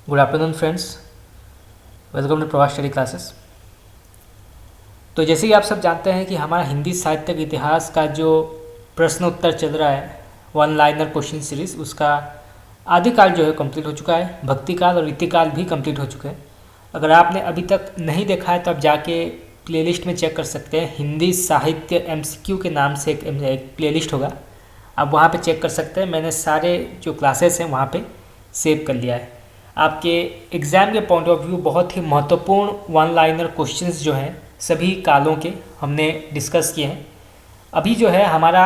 Good afternoon friends, welcome to Pravas study classes. तो जैसे कि आप सब जानते हैं कि हमारा हिंदी साहित्य के इतिहास का जो प्रश्न उत्तर चल रहा है, वन लाइनर क्वेश्चन सीरीज, उसका आदिकाल जो है कंप्लीट हो चुका है। भक्ति काल और रीतिकाल भी कंप्लीट हो चुके हैं। अगर आपने अभी तक नहीं देखा है तो आप जाके प्लेलिस्ट में चेक कर सकते हैं। हिंदी साहित्य MCQ के नाम से एक प्लेलिस्ट होगा, आप वहाँ पे चेक कर सकते हैं। मैंने सारे जो क्लासेस हैं वहाँ पे सेव कर लिया है। आपके एग्ज़ाम के पॉइंट ऑफ व्यू बहुत ही महत्वपूर्ण वन लाइनर क्वेश्चंस जो हैं सभी कालों के हमने डिस्कस किए हैं। अभी जो है हमारा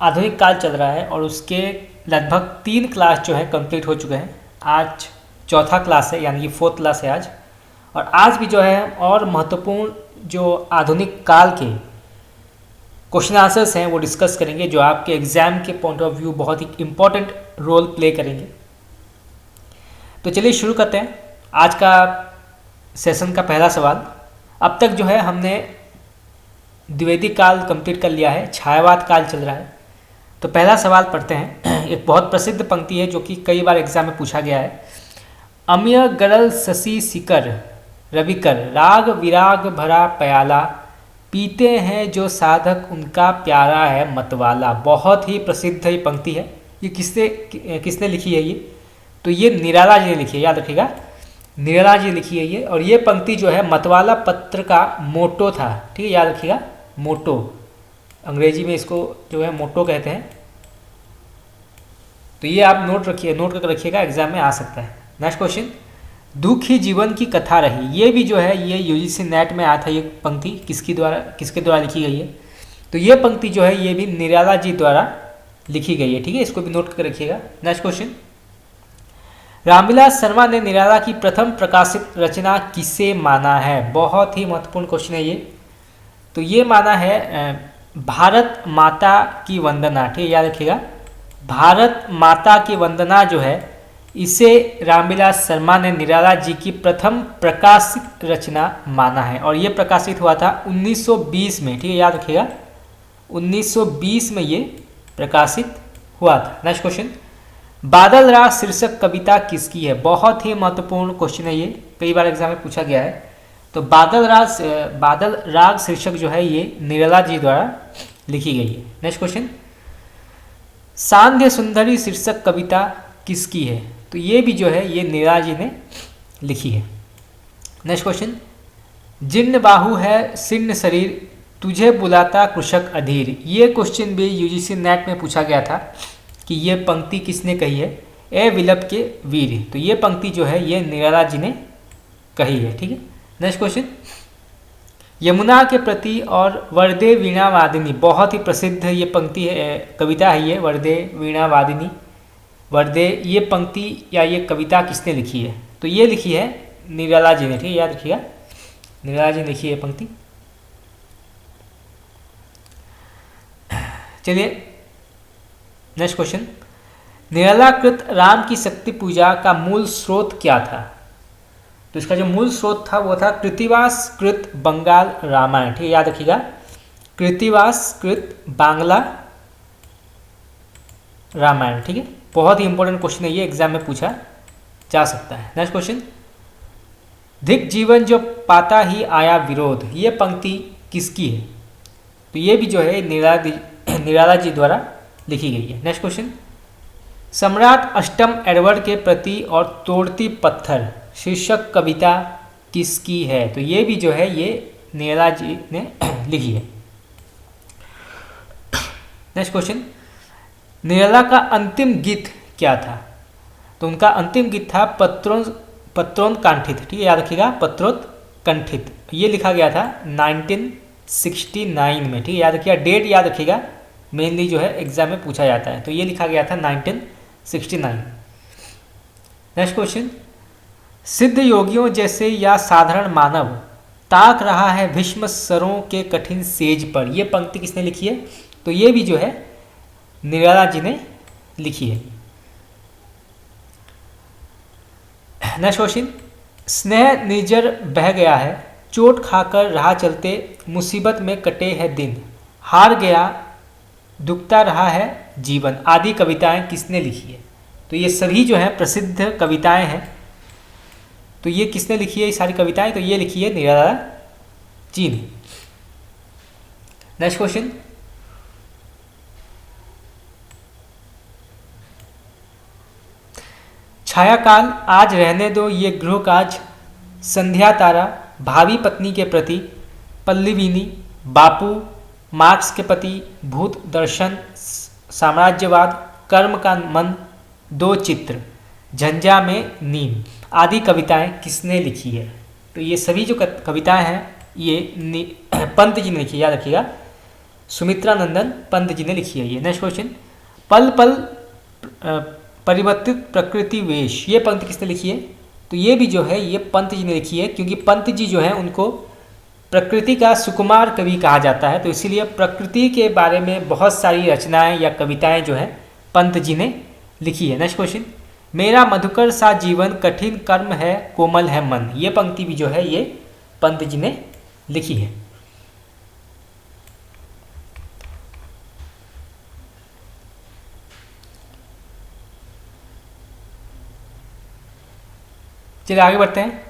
आधुनिक काल चल रहा है और उसके लगभग 3 क्लास जो है कंप्लीट हो चुके हैं। आज चौथा क्लास है, यानी कि 4th क्लास है आज। और आज भी जो है और महत्वपूर्ण जो आधुनिक काल के क्वेश्चन आंसर्स हैं वो डिस्कस करेंगे, जो आपके एग्ज़ाम के पॉइंट ऑफ व्यू बहुत ही इम्पोर्टेंट रोल प्ले करेंगे। तो चलिए शुरू करते हैं आज का सेशन का पहला सवाल। अब तक जो है हमने द्विवेदी काल कंप्लीट कर लिया है, छायावाद काल चल रहा है। तो पहला सवाल पढ़ते हैं। एक बहुत प्रसिद्ध पंक्ति है जो कि कई बार एग्जाम में पूछा गया है। अम्य गरल शशि शिकर रविकर, राग विराग भरा प्याला, पीते हैं जो साधक उनका प्यारा है मतवाला। बहुत ही प्रसिद्ध ये पंक्ति है। ये किसने लिखी है? ये तो ये निराला जी ने लिखी है, याद रखिएगा, निराला जी लिखी है ये। और ये पंक्ति जो है मतवाला पत्र का मोटो था, ठीक है, याद रखिएगा, मोटो। अंग्रेजी में इसको जो है मोटो कहते हैं। तो ये आप नोट करके रखिएगा, एग्जाम में आ सकता है। नेक्स्ट क्वेश्चन, दुख ही जीवन की कथा रही। ये भी जो है ये UGC नेट में आया था। ये पंक्ति किसके द्वारा लिखी गई है? तो ये पंक्ति जो है ये भी निराला जी द्वारा लिखी गई है, ठीक है, इसको भी नोट करके रखिएगा। नेक्स्ट क्वेश्चन, रामविलास शर्मा ने निराला की प्रथम प्रकाशित रचना किसे माना है? बहुत ही महत्वपूर्ण क्वेश्चन है ये। तो ये माना है भारत माता की वंदना, ठीक है, याद रखिएगा, भारत माता की वंदना जो है इसे रामविलास शर्मा ने निराला जी की प्रथम प्रकाशित रचना माना है। और ये प्रकाशित हुआ था 1920 में, ठीक है, याद रखिएगा, 1920 में ये प्रकाशित हुआ था। नेक्स्ट क्वेश्चन, बादल राग शीर्षक कविता किसकी है? बहुत ही महत्वपूर्ण क्वेश्चन है ये, कई बार एग्जाम में पूछा गया है। तो बादल राग शीर्षक जो है ये निराला जी द्वारा लिखी गई है। नेक्स्ट क्वेश्चन, सांध्य सुंदरी शीर्षक कविता किसकी है? तो ये भी जो है ये निराला जी ने लिखी है। नेक्स्ट क्वेश्चन, जिन्न बाहु है शीर्ण शरीर, तुझे बुलाता कृषक अधीर। ये क्वेश्चन भी UGC नेट में पूछा गया था कि ये पंक्ति किसने कही है? ए विलप के वीर। तो ये पंक्ति जो है ये निराला जी ने कही है, ठीक है। नेक्स्ट क्वेश्चन, यमुना के प्रति और वरदे वीणा वादिनी। बहुत ही प्रसिद्ध ये पंक्ति है, कविता है ये, वरदे वीणा वादिनी। वरदे, ये पंक्ति या ये कविता किसने लिखी है? तो ये लिखी है निराला जी ने, ठीक है, याद रखिएगा, निराला जी ने लिखी है पंक्ति। चलिए नेक्स्ट क्वेश्चन, निरालाकृत राम की शक्ति पूजा का मूल स्रोत क्या था? तो इसका जो मूल स्रोत था वो था कृत्तिवास कृत बंगाल रामायण, ठीक है, याद रखिएगा, कृत्तिवास कृत बांग्ला रामायण, ठीक है। बहुत ही इंपॉर्टेंट क्वेश्चन है ये, एग्जाम में पूछा जा सकता है। नेक्स्ट क्वेश्चन, धिक जीवन जो पाता ही आया विरोध। ये पंक्ति किसकी है? तो ये भी जो है निराला जी द्वारा लिखी गई है। नेक्स्ट क्वेश्चन, सम्राट अष्टम एडवर्ड के प्रति और तोड़ती पत्थर शीर्षक कविता किसकी है? तो ये भी जो है ये निराला जी ने लिखी है। नेक्स्ट क्वेश्चन, निराला का अंतिम गीत क्या था? तो उनका अंतिम गीत था पत्रोत्कंठित, ठीक है, याद रखिएगा, पत्रोत्कंठित। ये लिखा गया था 1969 में, ठीक है, याद रखिएगा, डेट याद रखिएगा, मेनली जो है एग्जाम में पूछा जाता है। तो ये लिखा गया था 1969। नेक्स्ट क्वेश्चन, सिद्ध योगियों जैसे या साधारण मानव ताक रहा है भीष्म सरों के कठिन सेज पर। ये पंक्ति किसने लिखी है? तो ये भी जो है निराला जी ने लिखी है। नेक्स्ट क्वेश्चन, स्नेह निर्जर बह गया है, चोट खाकर राह चलते मुसीबत में कटे हैं दिन, हार गया दुखता रहा है जीवन आदि कविताएं किसने लिखी है? तो ये सभी जो है प्रसिद्ध कविताएं हैं तो ये किसने लिखी है ये सारी कविताएं? तो ये लिखी है निराला जी ने। नेक्स्ट क्वेश्चन, छायाकाल, आज रहने दो ये गृह काज, संध्या तारा, भावी पत्नी के प्रति, पल्लविनी, बापू, मार्क्स के पति, भूत दर्शन, साम्राज्यवाद, कर्म का मन, दो चित्र, झंझा में नीम आदि कविताएं किसने लिखी है? तो ये सभी जो कविताएं हैं ये पंत जी ने लिखी है, याद रखिएगा, सुमित्रा नंदन पंत जी ने लिखी है ये। नेक्स्ट क्वेश्चन, पल पल परिवर्तित प्रकृति वेश, ये पंक्ति किसने लिखी है? तो ये भी जो है ये पंत जी ने लिखी है, क्योंकि पंत जी जो है उनको प्रकृति का सुकुमार कवि कहा जाता है, तो इसीलिए प्रकृति के बारे में बहुत सारी रचनाएं या कविताएं जो है पंत जी ने लिखी है। नेक्स्ट क्वेश्चन, मेरा मधुकर सा जीवन, कठिन कर्म है कोमल है मन, ये पंक्ति भी जो है ये पंत जी ने लिखी है। चलिए आगे बढ़ते हैं।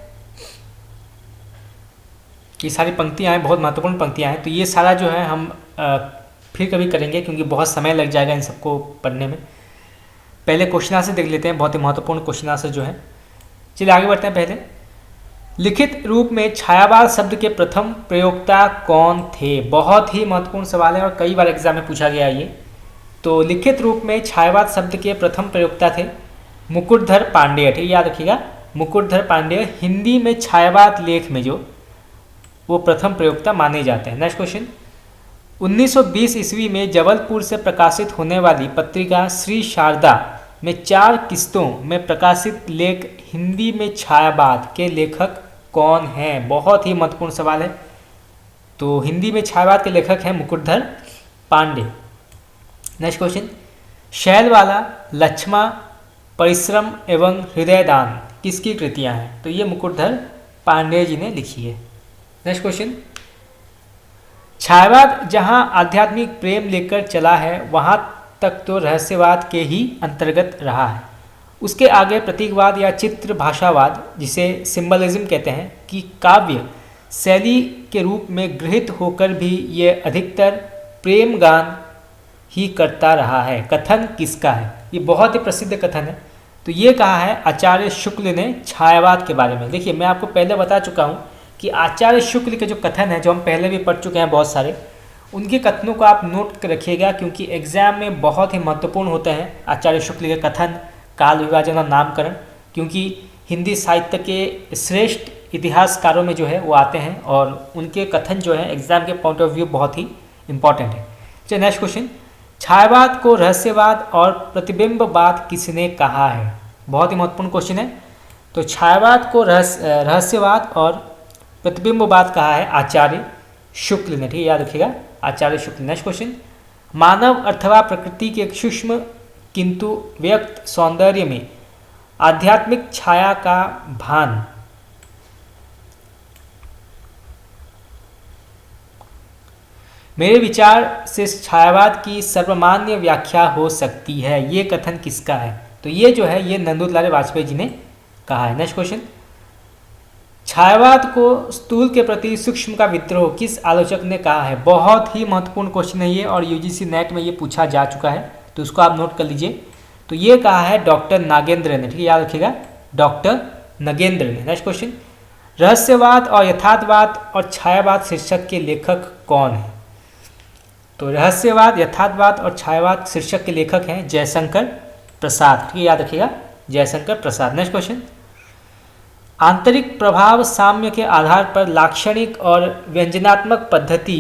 ये सारी पंक्तियाँ हैं, बहुत महत्वपूर्ण पंक्तियाँ हैं, तो ये सारा जो है हम फिर कभी करेंगे क्योंकि बहुत समय लग जाएगा इन सबको पढ़ने में। पहले क्वेश्चन आंसर देख लेते हैं, बहुत ही महत्वपूर्ण क्वेश्चन आंसर जो है। चलिए आगे बढ़ते हैं। पहले, लिखित रूप में छायावाद शब्द के प्रथम प्रयोक्ता कौन थे? बहुत ही महत्वपूर्ण सवाल है और कई बार एग्जाम में पूछा गया ये। तो लिखित रूप में छायावाद शब्द के प्रथम प्रयोक्ता थे मुकुटधर पांडेय, ठीक, याद रखिएगा, मुकुटधर पांडेय हिंदी में छायावाद लेख में जो वो प्रथम प्रयोक्ता माने जाते हैं। नेक्स्ट क्वेश्चन, 1920 ईस्वी में जबलपुर से प्रकाशित होने वाली पत्रिका श्री शारदा में 4 किस्तों में प्रकाशित लेख हिंदी में छायावाद के लेखक कौन हैं? बहुत ही महत्वपूर्ण सवाल है। तो हिंदी में छायावाद के लेखक हैं मुकुटधर पांडे। नेक्स्ट क्वेश्चन, शैलवाला, लक्ष्मा, परिश्रम एवं हृदयदान किसकी कृतियां हैं? तो ये मुकुटधर पांडे जी ने लिखी है। नेक्स्ट क्वेश्चन, छायावाद जहां आध्यात्मिक प्रेम लेकर चला है वहां तक तो रहस्यवाद के ही अंतर्गत रहा है। उसके आगे प्रतीकवाद या चित्र भाषावाद, जिसे सिंबलिज्म कहते हैं, कि काव्य शैली के रूप में गृहीत होकर भी ये अधिकतर प्रेम गान ही करता रहा है। कथन किसका है? ये बहुत ही प्रसिद्ध कथन है। तो ये कहा है आचार्य शुक्ल ने छायावाद के बारे में। देखिए, मैं आपको पहले बता चुका हूँ कि आचार्य शुक्ल के जो कथन है, जो हम पहले भी पढ़ चुके हैं बहुत सारे, उनके कथनों को आप नोट कर रखिएगा क्योंकि एग्जाम में बहुत ही महत्वपूर्ण होते हैं आचार्य शुक्ल के कथन, काल विभाजन और नामकरण, क्योंकि हिंदी साहित्य के श्रेष्ठ इतिहासकारों में जो है वो आते हैं और उनके कथन जो है एग्जाम के पॉइंट ऑफ व्यू बहुत ही इंपॉर्टेंट है। चलिए नेक्स्ट क्वेश्चन, छायावाद को रहस्यवाद और प्रतिबिंबवाद किसने कहा है? बहुत ही महत्वपूर्ण क्वेश्चन है। तो छायावाद को रहस्यवाद और प्रतिबिंबवाद कहा है आचार्य शुक्ल ने, ठीक है, याद रखिएगा, आचार्य शुक्ल। नेक्स्ट क्वेश्चन, मानव अथवा प्रकृति के सूक्ष्म किंतु व्यक्त सौंदर्य में आध्यात्मिक छाया का भान मेरे विचार से छायावाद की सर्वमान्य व्याख्या हो सकती है। ये कथन किसका है? तो ये जो है ये नंदूलाल वाजपेयी जी ने कहा है। नेक्स्ट क्वेश्चन, छायावाद को स्थूल के प्रति सूक्ष्म का विद्रोह किस आलोचक ने कहा है? बहुत ही महत्वपूर्ण क्वेश्चन है ये और यूजीसी नेट में ये पूछा जा चुका है, तो उसको आप नोट कर लीजिए। तो ये कहा है डॉक्टर नागेंद्र ने, ठीक है, याद रखिएगा, डॉक्टर नगेंद्र ने। नेक्स्ट क्वेश्चन, रहस्यवाद और यथार्थवाद और छायावाद शीर्षक के लेखक कौन है? तो रहस्यवाद, यथार्थवाद और छायावाद शीर्षक के लेखक हैं जयशंकर प्रसाद, ठीक है, याद रखिएगा, जयशंकर प्रसाद। नेक्स्ट क्वेश्चन, आंतरिक प्रभाव साम्य के आधार पर लाक्षणिक और व्यंजनात्मक पद्धति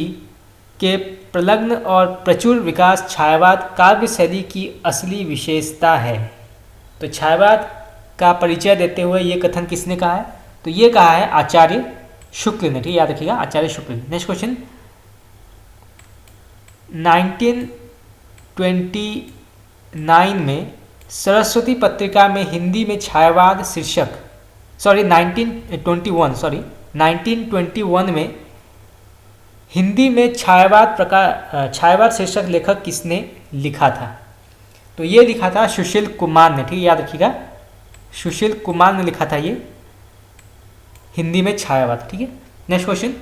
के प्रलग्न और प्रचुर विकास छायावाद काव्य शैली की असली विशेषता है। तो छायावाद का परिचय देते हुए ये कथन किसने कहा है? तो ये कहा है आचार्य शुक्ल ने, ठीक है, याद रखिएगा, आचार्य शुक्ल। नेक्स्ट क्वेश्चन, 1929 में सरस्वती पत्रिका में हिंदी में छायावाद शीर्षक 1921 में हिंदी में छायावाद शीर्षक लेखक किसने लिखा था? तो ये लिखा था सुशील कुमार ने, ठीक है, याद रखिएगा, सुशील कुमार ने लिखा था ये। हिंदी में छायावाद। ठीक है, नेक्स्ट क्वेश्चन।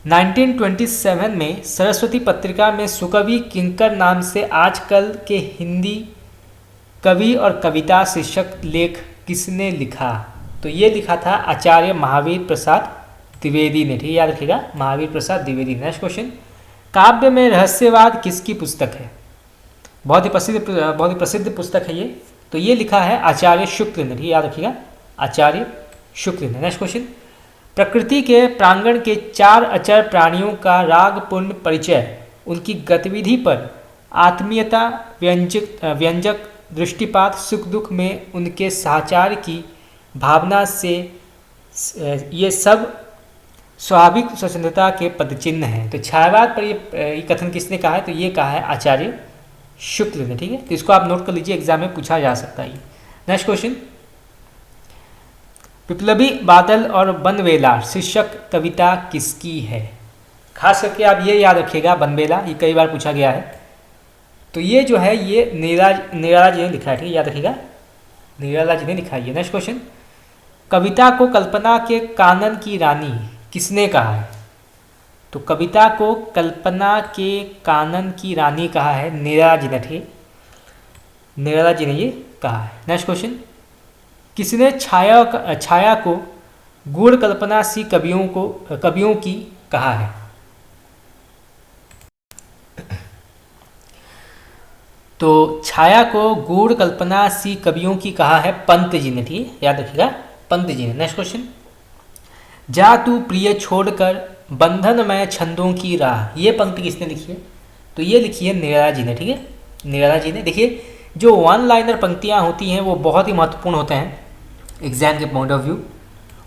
1927 में सरस्वती पत्रिका में सुकवि किंकर नाम से आजकल के हिंदी कवि और कविता शीर्षक लेख किसने लिखा? तो ये लिखा था आचार्य महावीर प्रसाद द्विवेदी ने। ठीक है, याद रखिएगा, महावीर प्रसाद द्विवेदी। Next question. काव्य में रहस्यवाद किसकी पुस्तक है? बहुत ही प्रसिद्ध पुस्तक है ये। तो ये लिखा है आचार्य शुक्ल ने। ठीक है, याद रखिएगा, आचार्य शुक्ल ने। Next question. प्रकृति के प्रांगण के 4 अचर प्राणियों का रागपूर्ण परिचय उनकी गतिविधि पर आत्मीयता, व्यंजक दृष्टिपात, सुख दुख में उनके साचार की भावना से, ये सब स्वाभाविक स्वतंत्रता के पदचिन्ह हैं। तो छायावाद पर ये कथन किसने कहा है? तो ये कहा है आचार्य शुक्ल ने। ठीक है, तो इसको आप नोट कर लीजिए, एग्जाम में पूछा जा सकता है। Next question. पिपलवी बादल और बनवेला शीर्षक कविता किसकी है? खास करके आप ये याद रखिएगा, बनवेला ये कई बार पूछा गया है। तो ये जो है ये निराला जी ने लिखा है। ठीक है, याद रखिएगा, निराला जी ने लिखा है। Next question. कविता को कल्पना के कानन की रानी किसने कहा है? तो कविता को कल्पना के कानन की रानी कहा है निराला जी ने। ठीक है, निराला जी ने ये कहा है। Next question. किसने छाया को गूढ़ कल्पना सी कवियों की कहा है? तो छाया को गूढ़ कल्पना सी कवियों की कहा है पंत जी ने। ठीक है, याद रखिएगा, पंत जी ने। Next question. जा तू प्रिय छोड़कर बंधनमय छंदों की राह, ये पंक्ति किसने लिखी है? तो ये लिखी है निराला जी ने। ठीक है, निराला जी ने। देखिए, जो वन लाइनर पंक्तियाँ होती हैं वो बहुत ही महत्वपूर्ण होते हैं एग्जाम के पॉइंट ऑफ व्यू,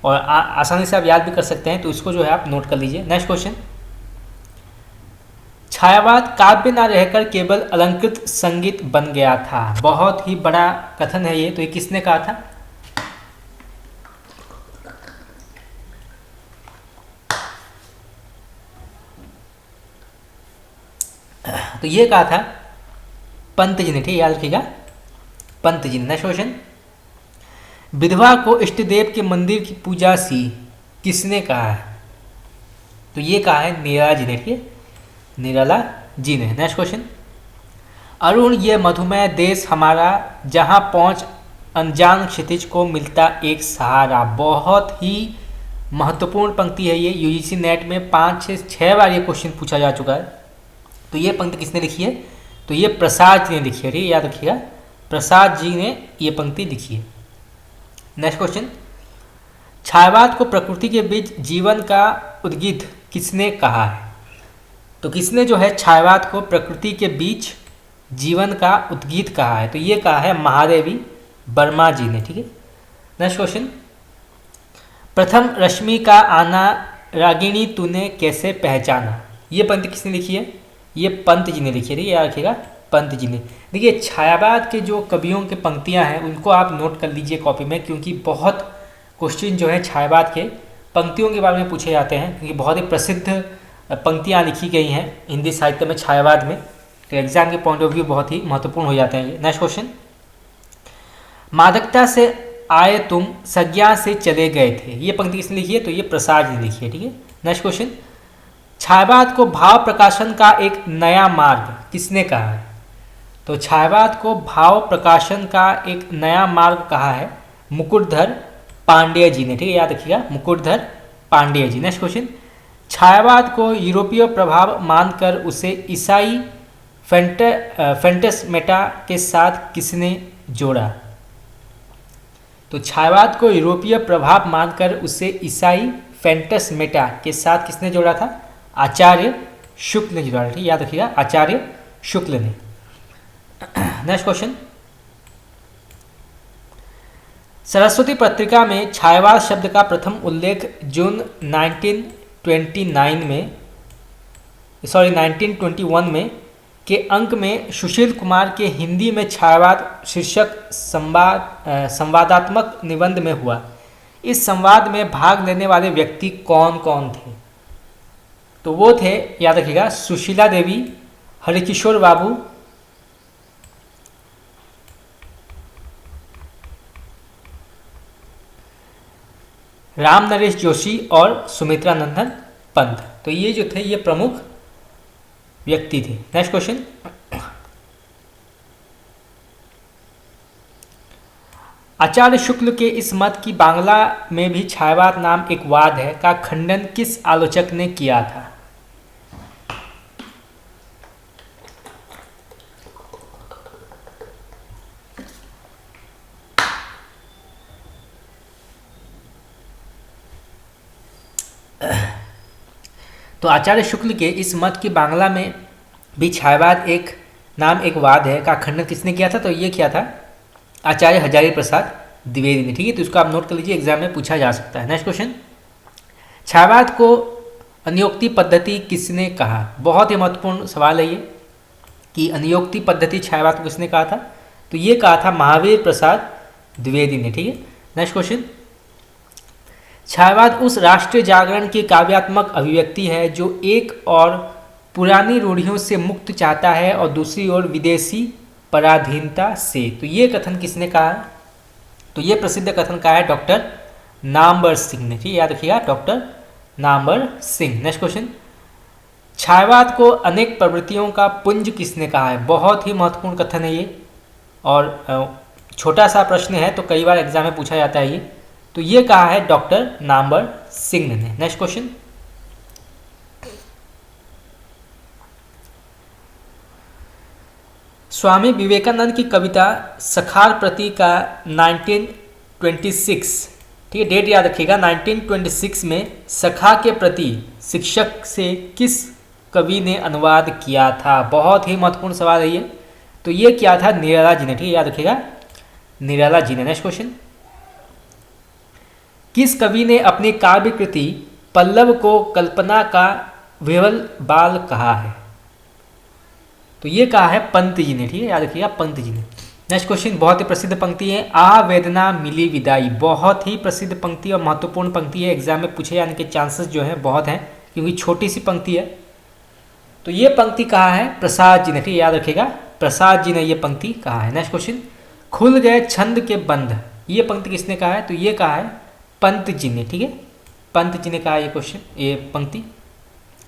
और आसानी से आप याद भी कर सकते हैं। तो इसको जो है आप नोट कर लीजिए। Next question. छायावाद काव्य न रहकर केवल अलंकृत संगीत बन गया था, बहुत ही बड़ा कथन है ये। तो ये किसने कहा था? तो ये कहा था पंत जी ने। ठीक है, याद रखिएगा, पंत जी ने। Next question. विधवा को इष्ट देव के मंदिर की पूजा सी किसने कहा है? तो ये कहा है निराला जी ने। ठीक है, निराला जी ने। Next question. अरुण ये मधुमेह देश हमारा, जहां पहुंच अनजान क्षितिज को मिलता एक सहारा, बहुत ही महत्वपूर्ण पंक्ति है ये। यूजीसी नेट में 5 से 6 बार ये क्वेश्चन पूछा जा चुका है। तो ये पंक्ति किसने लिखी है? तो ये प्रसाद जी ने लिखी है। याद रखिएगा, प्रसाद जी ने ये पंक्ति लिखी है। Next question. छायावाद को प्रकृति के बीच जीवन का उद्गीत किसने कहा है? तो किसने जो है छायावाद को प्रकृति के बीच जीवन का उद्गीत कहा है? तो ये कहा है महादेवी वर्मा जी ने। ठीक है, नेक्स्ट क्वेश्चन। प्रथम रश्मि का आना रागिणी तूने कैसे पहचाना, ये पंक्ति किसने लिखी है? ये पंत जी ने लिखी है। याद रखिएगा, पंत जी ने। देखिए, छायावाद के जो कवियों के पंक्तियां हैं उनको आप नोट कर लीजिए कॉपी में, क्योंकि बहुत क्वेश्चन जो है छायावाद के पंक्तियों के बारे में पूछे जाते हैं, क्योंकि बहुत ही प्रसिद्ध पंक्तियां लिखी गई हैं हिंदी साहित्य में छायावाद में। तो एग्जाम के पॉइंट ऑफ व्यू बहुत ही महत्वपूर्ण हो जाते हैं ये। Next question. मादकता से आए तुम संज्ञा से चले गए थे, ये पंक्ति किसने लिखी है? तो ये प्रसाद ने लिखी है। ठीक है, नेक्स्ट क्वेश्चन। छायावाद को भाव प्रकाशन का एक नया मार्ग किसने कहा है? तो छायावाद को भाव प्रकाशन का एक नया मार्ग कहा है मुकुटधर पांडेय जी ने। ठीक है, याद रखिएगा, मुकुटधर पांडेय जी। Next question. छायावाद को यूरोपीय प्रभाव मानकर उसे ईसाई फैंटस्मेटा के साथ किसने जोड़ा? तो छायावाद को यूरोपीय प्रभाव मानकर उसे ईसाई फैंटस्मेटा के साथ किसने जोड़ा था? आचार्य शुक्ल ने जोड़ा। ठीक, याद रखिएगा, आचार्य शुक्ल ने। Next question. सरस्वती पत्रिका में छायावाद शब्द का प्रथम उल्लेख जून 1921 में के अंक में सुशील कुमार के हिंदी में छायावाद शीर्षक संवादात्मक निबंध में हुआ। इस संवाद में भाग लेने वाले व्यक्ति कौन कौन थे? तो वो थे, याद रखिएगा, सुशीला देवी, हरिकिशोर बाबू, राम नरेश जोशी और सुमित्रा नंदन पंत। तो ये जो थे ये प्रमुख व्यक्ति थे। नेक्स्ट क्वेश्चन, आचार्य शुक्ल के इस मत की बांग्ला में भी छायावाद नाम एक वाद है का खंडन किस आलोचक ने किया था? तो आचार्य शुक्ल के इस मत की बांग्ला में भी छायावाद एक नाम एक वाद है का खंडन किसने किया था? तो ये किया था आचार्य हजारी प्रसाद द्विवेदी ने। ठीक है, तो इसको आप नोट कर लीजिए, एग्जाम में पूछा जा सकता है। नेक्स्ट क्वेश्चन, छायावाद को अनुयोक्ति पद्धति किसने कहा? बहुत ही महत्वपूर्ण सवाल है ये कि अनुयोक्ति पद्धति छायावाद को किसने कहा था? तो ये कहा था महावीर प्रसाद द्विवेदी ने। ठीक है, नेक्स्ट क्वेश्चन, छायावाद उस राष्ट्रीय जागरण की काव्यात्मक अभिव्यक्ति है जो एक और पुरानी रूढ़ियों से मुक्त चाहता है और दूसरी ओर विदेशी पराधीनता से। तो ये कथन किसने कहा है? तो ये प्रसिद्ध कथन कहा है डॉक्टर नामवर सिंह ने। ठीक है, याद रखिएगा, doctor Namvar Singh. Next question, छायावाद को अनेक प्रवृत्तियों का पुंज किसने कहा है? बहुत ही महत्वपूर्ण कथन है ये, और छोटा सा प्रश्न है तो कई बार एग्जाम में पूछा जाता है ये। तो ये कहा है डॉक्टर नामवर सिंह ने। नेक्स्ट क्वेश्चन, स्वामी विवेकानंद की कविता सखार प्रति का 1926, ठीक है, डेट याद रखिएगा, 1926 में सखा के प्रति शिक्षक से किस कवि ने अनुवाद किया था? बहुत ही महत्वपूर्ण सवाल है ये। तो ये किया था निराला जी ने। ठीक है, याद रखिएगा, निराला जी ने। नेक्स्ट क्वेश्चन, किस कवि ने अपनी काव्य कृति पल्लव को कल्पना का विवल बाल कहा है? तो ये कहा है पंत जी ने। ठीक है, याद रखिएगा, पंत जी ने। नेक्स्ट क्वेश्चन, बहुत ही प्रसिद्ध पंक्ति है, आ वेदना मिली विदाई। बहुत ही प्रसिद्ध पंक्ति और महत्वपूर्ण पंक्ति है, एग्जाम में पूछे जाने के चांसेस जो है बहुत हैं क्योंकि छोटी सी पंक्ति है। तो ये पंक्ति कहा है प्रसाद जी ने। ठीक है, याद रखिएगा, प्रसाद जी ने ये पंक्ति कहा है। नेक्स्ट क्वेश्चन, खुल गए छंद के बंध। ये पंक्ति किसने कहा है? तो ये कहा है पंत जी ने। ठीक है, पंत जी ने कहा ये क्वेश्चन, ये पंक्ति।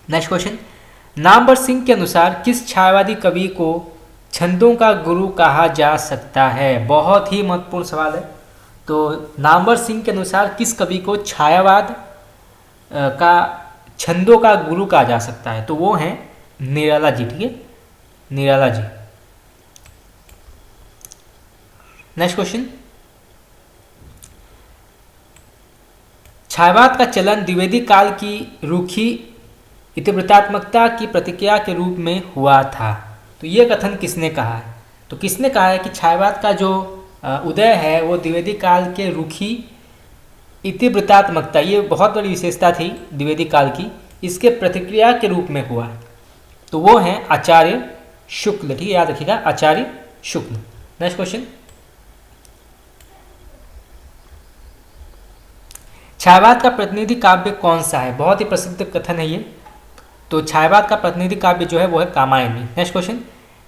नेक्स्ट क्वेश्चन, नामवर सिंह के अनुसार किस छायावादी कवि को छंदों का गुरु कहा जा सकता है? बहुत ही महत्वपूर्ण सवाल है। तो नामवर सिंह के अनुसार किस कवि को छायावाद का छंदों का गुरु कहा जा सकता है? तो वो हैं निराला जी। ठीक है, निराला जी। नेक्स्ट क्वेश्चन, छायावाद का चलन द्विवेदी काल की रूखी इतिवृत्तात्मकता की प्रतिक्रिया के रूप में हुआ था। तो ये कथन किसने कहा है? तो किसने कहा है कि छायावाद का जो उदय है वो द्विवेदी काल के रूखी इतिवृत्तात्मकता, ये बहुत बड़ी विशेषता थी द्विवेदी काल की, इसके प्रतिक्रिया के रूप में हुआ। तो वो हैं आचार्य शुक्ल। ठीक है, याद रखिएगा, आचार्य शुक्ल। नेक्स्ट क्वेश्चन, छायावाद का प्रतिनिधि काव्य कौन सा है? बहुत ही प्रसिद्ध कथन है ये। तो छायावाद का प्रतिनिधि काव्य जो है वो है कामायनी। नेक्स्ट क्वेश्चन,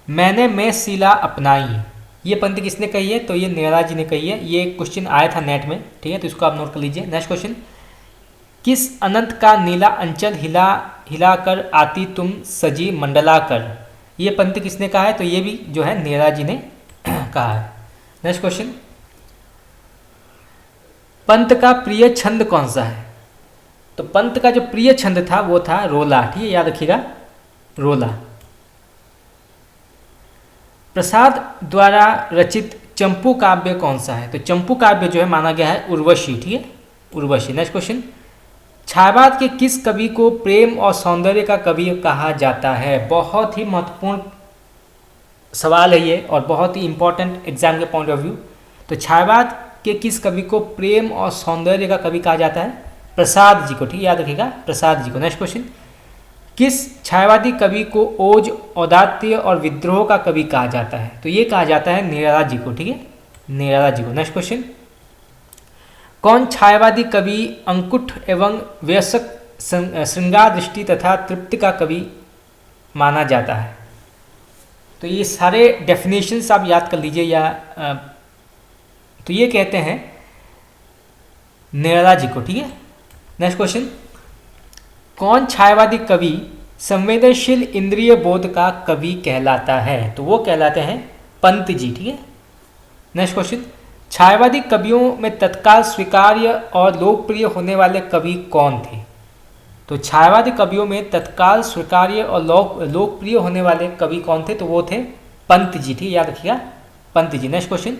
मैंने मैं शिला अपनाई। ये पंक्ति किसने कही है? तो ये निराला जी ने कही है। ये क्वेश्चन आया था नेट में। ठीक है, तो इसको आप नोट कर लीजिए। नेक्स्ट क्वेश्चन, किस अनंत का नीला अंचल हिला हिला कर आती तुम सजी मंडला कर। ये पंक्ति किसने कहा है? तो ये भी जो है निराला जी ने कहा है। नेक्स्ट क्वेश्चन, पंत का प्रिय छंद कौन सा है? तो पंत का जो प्रिय छंद था वो था रोला। ठीक है, याद रखिएगा, रोला। प्रसाद द्वारा रचित चंपू काव्य कौन सा है? तो चंपू काव्य जो है माना गया है उर्वशी। ठीक है, उर्वशी। नेक्स्ट क्वेश्चन, छायावाद के किस कवि को प्रेम और सौंदर्य का कवि कहा जाता है? बहुत ही महत्वपूर्ण सवाल है ये और बहुत ही इंपॉर्टेंट एग्जाम के पॉइंट ऑफ व्यू। तो छायावाद के किस कवि को प्रेम और सौंदर्य का कवि कहा जाता है? प्रसाद जी को। ठीक है, याद रखिएगा, प्रसाद जी को। नेक्स्ट क्वेश्चन, किस छायावादी कवि को ओज, औदात्य और विद्रोह का कवि कहा जाता है? तो ये कहा जाता है निराला जी को। ठीक है, निराला जी को। नेक्स्ट क्वेश्चन, कौन छायावादी कवि अंकुट एवं व्यसक श्रृंगार दृष्टि तथा तृप्ति का कवि माना जाता है? तो ये सारे डेफिनेशंस आप याद कर लीजिए। या तो ये कहते हैं निर्मला जी को, ठीक है। नेक्स्ट क्वेश्चन, कौन छायावादी कवि संवेदनशील इंद्रिय बोध का कवि कहलाता है? तो वो कहलाते हैं पंत जी, ठीक है। नेक्स्ट क्वेश्चन, छायावादी कवियों में तत्काल स्वीकार्य और लोकप्रिय होने वाले कवि कौन थे? तो छायावादी कवियों में तत्काल स्वीकार्य और लोकप्रिय होने वाले कवि कौन थे? तो वो थे पंत जी, ठीक है, याद रखिएगा, पंत जी। नेक्स्ट क्वेश्चन,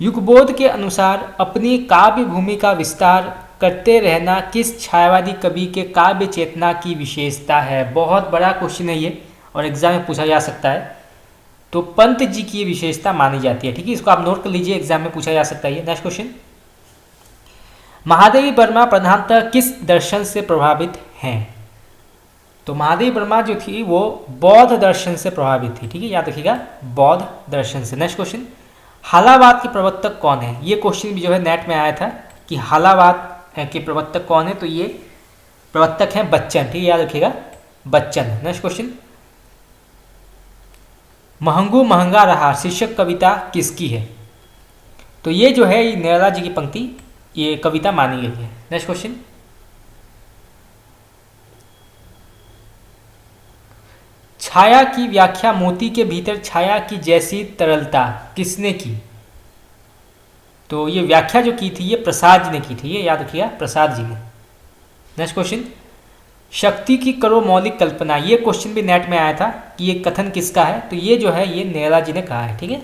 युगबोध के अनुसार अपनी काव्य भूमि का विस्तार करते रहना किस छायावादी कवि के काव्य चेतना की विशेषता है? बहुत बड़ा क्वेश्चन है ये और एग्जाम में पूछा जा सकता है। तो पंत जी की विशेषता मानी जाती है, ठीक है, इसको आप नोट कर लीजिए, एग्जाम में पूछा जा सकता है। नेक्स्ट क्वेश्चन, महादेवी वर्मा प्रधानतः किस दर्शन से प्रभावित हैं? तो महादेवी वर्मा जो थी वो बौद्ध दर्शन से प्रभावित थी, ठीक है, याद रखिएगा, बौद्ध दर्शन से। नेक्स्ट क्वेश्चन, हालावाद के प्रवर्तक कौन है? ये क्वेश्चन भी जो है नेट में आया था कि हालावाद के प्रवर्तक कौन है? तो ये प्रवर्तक हैं बच्चन, ठीक है, याद रखिएगा, बच्चन। नेक्स्ट क्वेश्चन, महंगू महंगा रहा शीर्षक कविता किसकी है? तो ये जो है निर्मला जी की पंक्ति, ये कविता मानी गई है। नेक्स्ट क्वेश्चन, छाया की व्याख्या मोती के भीतर छाया की जैसी तरलता किसने की? तो ये व्याख्या जो की थी ये प्रसाद जी ने की थी, ये याद रखिएगा, प्रसाद जी ने। नेक्स्ट क्वेश्चन, शक्ति की करो मौलिक कल्पना, ये क्वेश्चन भी नेट में आया था कि ये कथन किसका है? तो ये जो है ये निर्मला जी ने कहा है, ठीक है,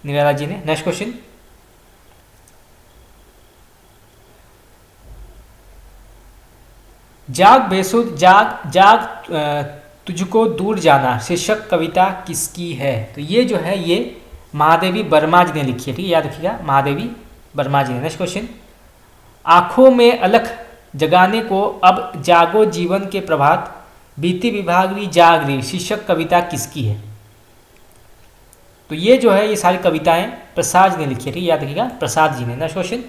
निर्मला जी ने। नेक्स्ट क्वेश्चन, जाग बेसुध जाग जाग तुझको दूर जाना शीर्षक कविता किसकी है? तो ये जो है ये महादेवी वर्मा जी ने लिखी है, ठीक है, याद रखिएगा, महादेवी वर्मा जी ने। नेक्स्ट क्वेश्चन, आंखों में अलख जगाने को अब जागो जीवन के प्रभात बीती विभागरी जागरी शीर्षक कविता किसकी है? तो ये जो है ये सारी कविताएं प्रसाद जी ने लिखी है, ठीक है, याद रखिएगा, प्रसाद जी ने। नेक्स्ट क्वेश्चन,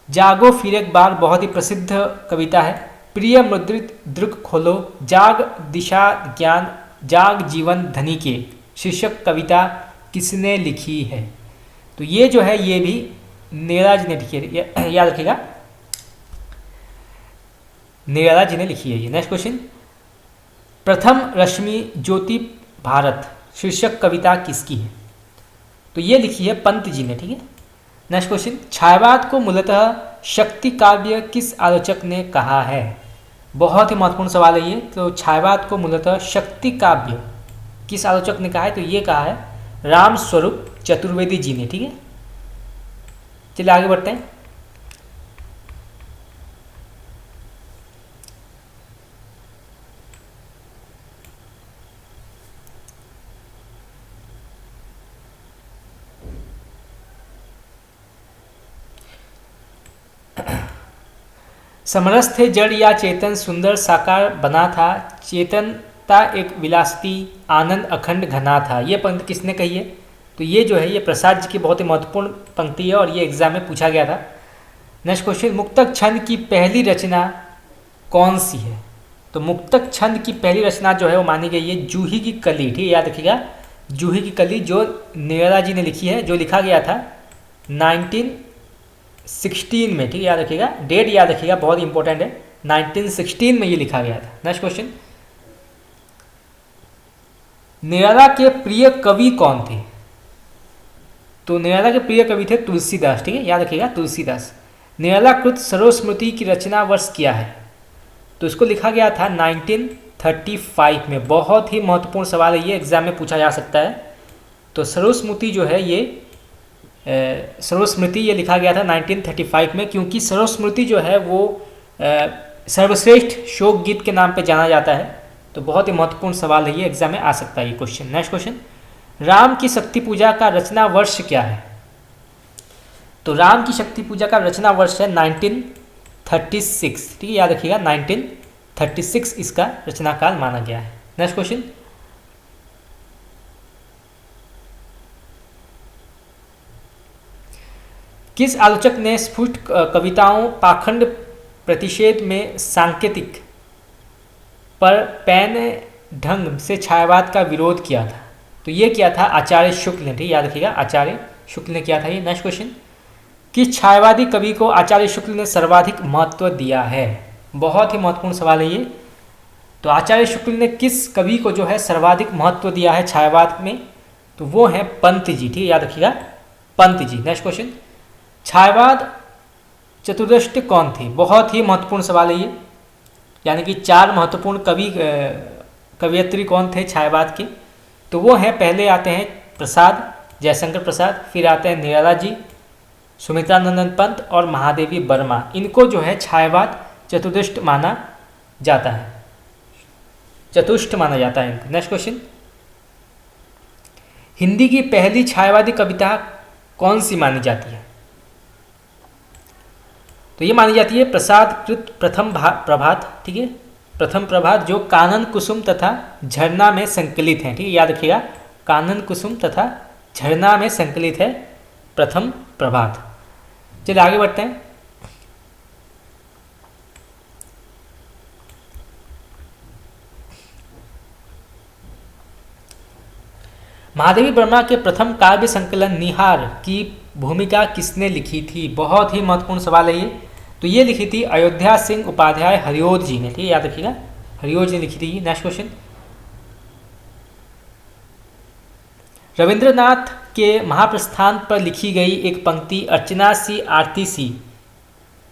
जागो फिर एक बार बहुत ही प्रसिद्ध कविता है। प्रिय मुद्रित दृक खोलो जाग दिशा ज्ञान जाग जीवन धनी के शीर्षक कविता किसने लिखी है? तो ये जो है ये भी निर्मला जी ने लिखी है, याद रखिएगा, निर्मला जी ने लिखी है ये। नेक्स्ट क्वेश्चन, प्रथम रश्मि ज्योति भारत शीर्षक कविता किसकी है? तो ये लिखी है पंत जी ने, ठीक है। नेक्स्ट क्वेश्चन, छायावाद को मूलतः शक्ति काव्य किस आलोचक ने कहा है? बहुत ही महत्वपूर्ण सवाल है ये। तो छायावाद को मूलतः शक्ति काव्य किस आलोचक ने कहा है? तो ये कहा है राम स्वरूप चतुर्वेदी जी ने, ठीक है। चलिए आगे बढ़ते हैं। समरस थे जड़ या चेतन सुंदर साकार बना था चेतनता एक विलासिती आनंद अखंड घना था। ये पंक्ति किसने कही है? तो ये जो है ये प्रसाद जी की बहुत ही महत्वपूर्ण पंक्ति है और ये एग्जाम में पूछा गया था। नेक्स्ट क्वेश्चन, मुक्तक छंद की पहली रचना कौन सी है? तो मुक्तक छंद की पहली रचना जो है वो मानी गई है जूही की कली, ठीक है, याद रखिएगा, जूही की कली जो निर्मला जी ने लिखी है, जो लिखा गया था 1916 में, ठीक है, याद रखिएगा, डेट याद रखिएगा, बहुत इंपॉर्टेंट है, 1916 में ये लिखा गया था। नेक्स्ट क्वेश्चन, निर्मला के प्रिय कवि कौन थे? तो निर्मला के प्रिय कवि थे तुलसीदास, ठीक है, याद रखिएगा, तुलसीदास। निर्मला कृत सरोस्मृति की रचना वर्ष क्या है? तो इसको लिखा गया था 1935 में। बहुत ही महत्वपूर्ण सवाल है ये, एग्जाम में पूछा जा सकता है। तो सरोस्मृति जो है ये सरोस्मृति ये लिखा गया था 1935 में, क्योंकि सरोस्मृति जो है वो सर्वश्रेष्ठ शोक गीत के नाम पे जाना जाता है। तो बहुत ही महत्वपूर्ण सवाल है ये, एग्जाम में आ सकता है ये क्वेश्चन। नेक्स्ट क्वेश्चन, राम की शक्ति पूजा का रचना वर्ष क्या है? तो राम की शक्ति पूजा का रचना वर्ष है 1936, ठीक है, याद रखिएगा, 1936 इसका रचना काल माना गया है। नेक्स्ट क्वेश्चन, किस आलोचक ने स्फुट कविताओं पाखंड प्रतिषेध में सांकेतिक पर पैन ढंग से छायावाद का विरोध किया था? तो ये किया था आचार्य शुक्ल ने, ठीक है, याद रखिएगा, आचार्य शुक्ल ने किया था ये। नेक्स्ट क्वेश्चन, किस छायावादी कवि को आचार्य शुक्ल ने सर्वाधिक महत्व दिया है? बहुत ही महत्वपूर्ण सवाल है ये। तो आचार्य शुक्ल ने किस कवि को जो है सर्वाधिक महत्व दिया है छायावाद में? तो वो है पंत जी। ठीक है, याद रखिएगा, पंत जी। नेक्स्ट क्वेश्चन, छायावाद चतुर्दश कौन थे? बहुत ही महत्वपूर्ण सवाल है ये। यानी कि 4 महत्वपूर्ण कवियत्री कौन थे छायावाद के? तो वो हैं, पहले आते हैं प्रसाद, जयशंकर प्रसाद, फिर आते हैं निराला जी, सुमित्रानंदन पंत और महादेवी वर्मा। इनको जो है छायावाद चतुर्दश माना जाता है, चतुष्ट माना जाता है इनको। नेक्स्ट क्वेश्चन, हिंदी की पहली छायावादी कविता कौन सी मानी जाती है? तो ये मानी जाती है प्रसाद कृत प्रथम प्रभात। ठीक है, प्रथम प्रभात जो कानन कुसुम तथा झरना में संकलित है। ठीक है, याद रखिएगा, कानन कुसुम तथा झरना में संकलित है प्रथम प्रभात। चलिए आगे बढ़ते हैं। महादेवी वर्मा के प्रथम काव्य संकलन निहार की भूमिका किसने लिखी थी? बहुत ही महत्वपूर्ण सवाल है ये। तो ये लिखी थी अयोध्या सिंह उपाध्याय हरिओद जी ने। ठीक है, याद रखिएगा, हरिओद जी ने लिखी थी। नेक्स्ट क्वेश्चन, रविंद्रनाथ के महाप्रस्थान पर लिखी गई एक पंक्ति अर्चना सी आरती सी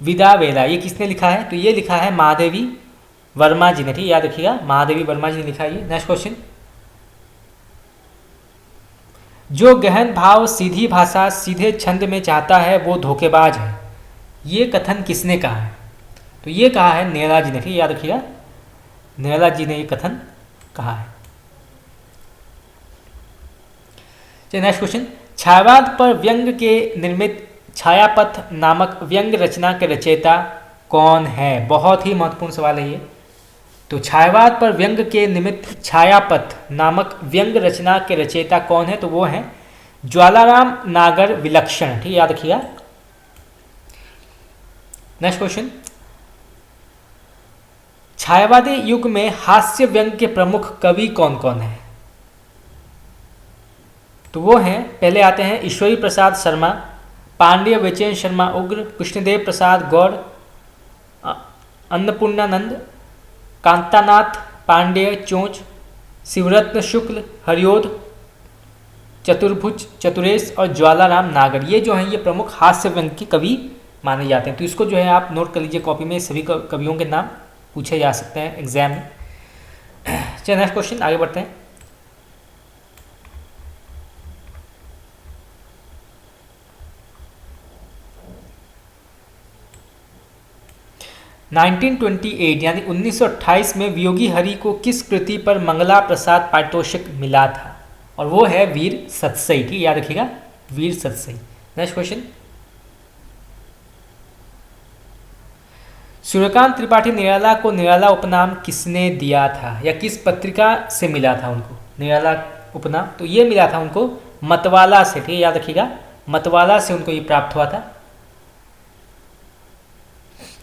विदा वेला, ये किसने लिखा है? तो ये लिखा है महादेवी वर्मा जी ने। ठीक है, याद रखिएगा, महादेवी वर्मा जी ने लिखा है ये। नेक्स्ट क्वेश्चन, जो गहन भाव सीधी भाषा सीधे छंद में चाहता है वो धोखेबाज है, ये कथन किसने कहा है? तो ये कहा है निराला जी ने। ठीक है, याद रखिएगा, निराला जी ने ये कथन कहा है। चलिए नेक्स्ट क्वेश्चन, छायावाद पर व्यंग के निर्मित छायापथ नामक व्यंग रचना के रचयिता कौन है? बहुत ही महत्वपूर्ण सवाल है ये। तो छायावाद पर व्यंग के निमित्त छायापथ नामक व्यंग रचना के रचयिता कौन है? तो वो हैं ज्वालाराम नागर विलक्षण। ठीक है, याद रखिएगा। नेक्स्ट क्वेश्चन, छायावादी युग में हास्य व्यंग के प्रमुख कवि कौन कौन है? तो वो हैं, पहले आते हैं ईश्वरी प्रसाद शर्मा, पांड्य विचयन शर्मा उग्र, कृष्णदेव प्रसाद गौड़, अन्नपूर्णानंद, कांतानाथ पांडेय चोंच, शिवरत्न शुक्ल, हरिओद, चतुर्भुज चतुरेश और ज्वालाराम नागर। ये जो हैं ये प्रमुख हास्य व्यंग के कवि माने जाते हैं। तो इसको जो है आप नोट कर लीजिए कॉपी में, सभी कवियों के नाम पूछे जा सकते हैं एग्जाम में। चलिए नेक्स्ट क्वेश्चन आगे बढ़ते हैं। नाइनटीन 1928 यानी 1928 में वियोगी हरि को किस कृति पर मंगला प्रसाद पारितोषिक मिला था? और वो है वीर सतसई। ठीक, याद रखिएगा, वीर सतसई। नेक्स्ट क्वेश्चन, सूर्यकांत त्रिपाठी निराला को निराला उपनाम किसने दिया था, या किस पत्रिका से मिला था उनको निराला उपनाम? तो ये मिला था उनको मतवाला से। ठीक, याद रखिएगा, मतवाला से उनको ये प्राप्त हुआ था।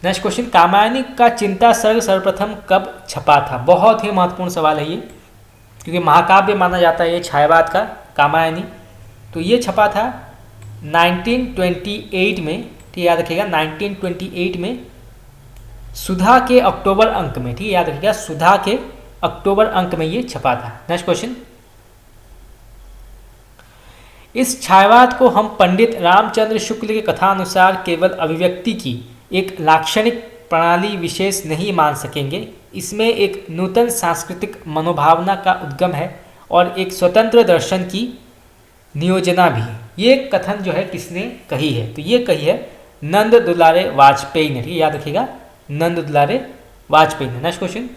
नेक्स्ट क्वेश्चन, कामायनी का चिंता सर्ग सर्वप्रथम कब छपा था? बहुत ही महत्वपूर्ण सवाल है ये, क्योंकि महाकाव्य माना जाता है ये छायावाद का कामायनी। तो ये छपा था 1928 में। ठीक, याद रखिएगा, 1928 में सुधा के अक्टूबर अंक में। ठीक, याद रखिएगा, सुधा के अक्टूबर अंक में ये छपा था। नेक्स्ट क्वेश्चन, इस छायावाद को हम पंडित रामचंद्र शुक्ल के कथानुसार केवल अभिव्यक्ति की एक लाक्षणिक प्रणाली विशेष नहीं मान सकेंगे। इसमें एक नूतन सांस्कृतिक मनोभावना का उद्गम है और एक स्वतंत्र दर्शन की नियोजना भी है। ये कथन जो है किसने कही है? तो ये कही है नंद दुलारे वाजपेयी ने। ठीक है, याद रखिएगा, नंद दुलारे वाजपेयी ने। नेक्स्ट क्वेश्चन,